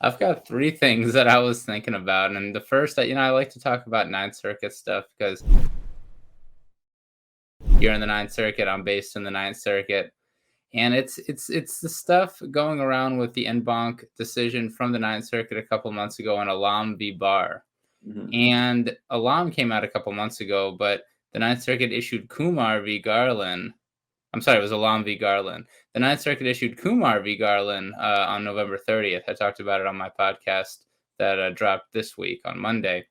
I've got three things that I was thinking about, and the first, I like to talk about Ninth Circuit stuff because you're in the Ninth Circuit, I'm based in the Ninth Circuit, and it's the stuff going around with the en banc decision from the Ninth Circuit a couple months ago on Alam v. Barr. Mhm. And Alam came out a couple months ago, but the Ninth Circuit issued Kumar v. Garland. I'm sorry, it was Alam v. Garland. The Ninth Circuit issued Kumar v. Garland on November 30th. I talked about it on my podcast that dropped this week on Monday.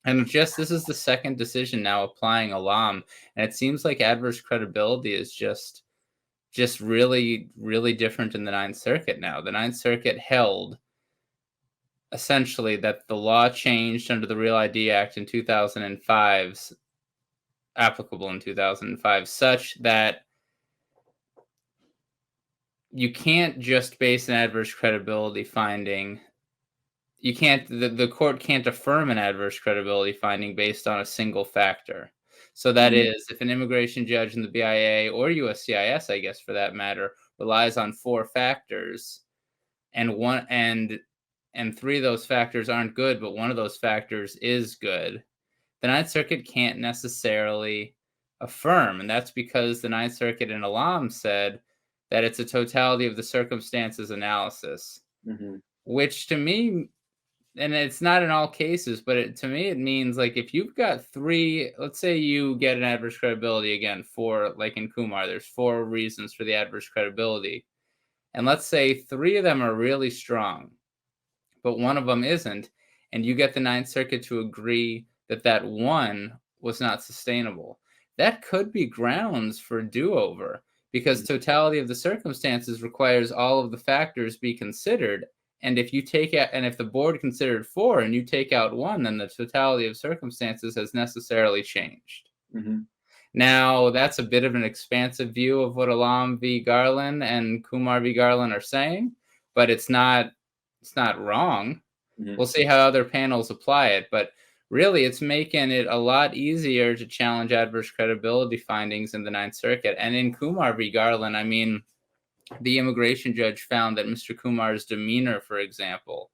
And this is the second decision now applying Alam, and it seems like adverse credibility is just really, really different in the Ninth Circuit now. The Ninth Circuit held essentially that the law changed under the Real ID Act in 2005, applicable in 2005, such that you can't just base an adverse credibility finding. The court can't affirm an adverse credibility finding based on a single factor. So that Mhm. is, if an immigration judge in the BIA or USCIS, I guess for that matter, relies on four factors, and three of those factors aren't good, but one of those factors is good, the Ninth Circuit can't necessarily affirm, and that's because the Ninth Circuit in Alam said that it's a totality of the circumstances analysis, Mhm. which to me, and it's not in all cases, but to me it means like if you've got three, let's say you get an adverse credibility again for, like in Kumar, there's four reasons for the adverse credibility, and let's say three of them are really strong, but one of them isn't, and you get the Ninth Circuit to agree that that one was not sustainable, that could be grounds for do-over because Mhm. totality of the circumstances requires all of the factors be considered. And if you take out, and if the board considered four and you take out one, then the totality of circumstances has necessarily changed. Mhm. Now, that's a bit of an expansive view of what Alam v. Garland and Kumar v. Garland are saying, but it's not wrong. Mhm. We'll see how other panels apply it, but really it's making it a lot easier to challenge adverse credibility findings in the Ninth Circuit. And in Kumar v. Garland, I mean, the immigration judge found that Mr. Kumar's demeanor, for example,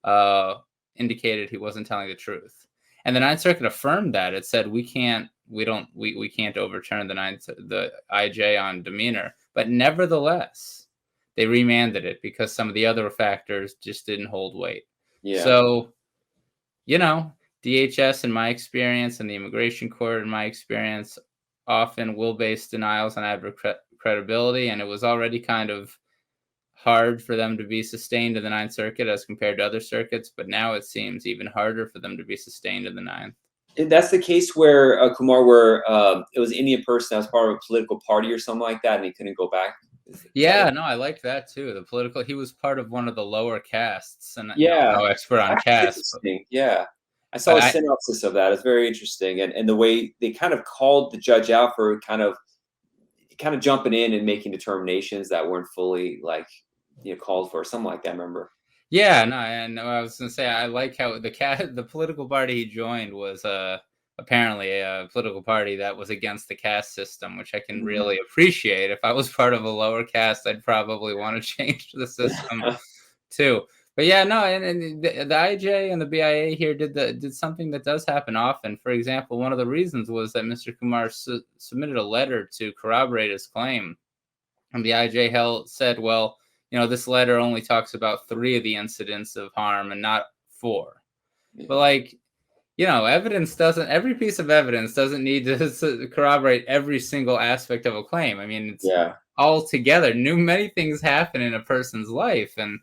uh, indicated he wasn't telling the truth. And the Ninth Circuit affirmed that. It said we can't overturn the IJ on demeanor. But nevertheless, they remanded it because some of the other factors just didn't hold weight. Yeah. So, you know, DHS, in my experience, and the immigration court, in my experience, often will base denials on adverse credibility, and it was already kind of hard for them to be sustained in the Ninth Circuit as compared to other circuits, but now it seems even harder for them to be sustained in the Ninth. And that's the case where Kumar, where it was an Indian person that was part of a political party or something like that, and he couldn't go back. Is that Yeah, it? no, I liked that too. He was part of one of the lower castes, and I'm Yeah, no expert on that's castes, interesting. Yeah, I saw but a I synopsis of that. It's very interesting, and the way they kind of called the judge out for kind of jumping in and making determinations that weren't fully called for, something like that. I remember. yeah, no, and I was gonna say I like how the political party he joined was apparently a political party that was against the caste system, which I can Mhm. really appreciate. If I was part of a lower caste, I'd probably want to change the system too. But yeah, no, and the IJ and the BIA here did something that does happen often. For example, one of the reasons was that Mr. Kumar submitted a letter to corroborate his claim, and the IJ said, well, this letter only talks about three of the incidents of harm and not four. But Yeah. like, every piece of evidence doesn't need to corroborate every single aspect of a claim. I mean, it's Yeah. all together. Many things happen in a person's life, and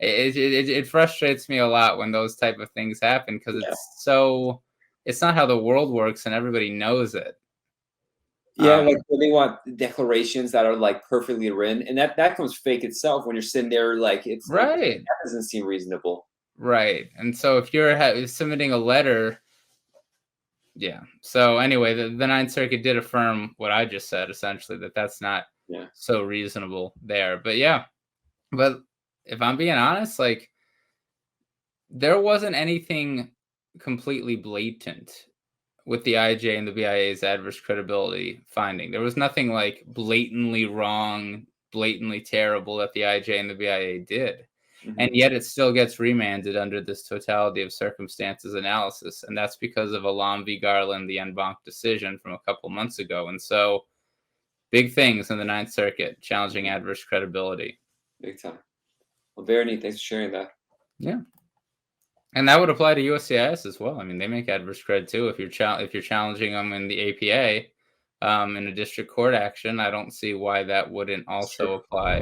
it frustrates me a lot when those type of things happen because Yeah. it's not how the world works, and everybody knows it. Yeah, Um, like, when they want declarations that are, like, perfectly written, and that comes fake itself when you're sitting there, like, right. that doesn't seem reasonable. Right. And so if you're submitting a letter, yeah. So anyway, the Ninth Circuit did affirm what I just said, essentially, that that's not Yeah. so reasonable there. But yeah, but if I'm being honest, like, there wasn't anything completely blatant with the IJ and the BIA's adverse credibility finding. There was nothing like blatantly wrong, blatantly terrible that the IJ and the BIA did. Mhm. and yet it still gets remanded under this totality of circumstances analysis, and that's because of Alam v. Garland, the en banc decision from a couple months ago. And so, big things in the Ninth Circuit, challenging Mhm. adverse credibility. Big time. Well, very neat. Thanks for sharing that. Yeah. And that would apply to USCIS as well. I mean, they make adverse cred too. If you're challenging them in the APA, in a district court action, I don't see why that wouldn't It's true. also apply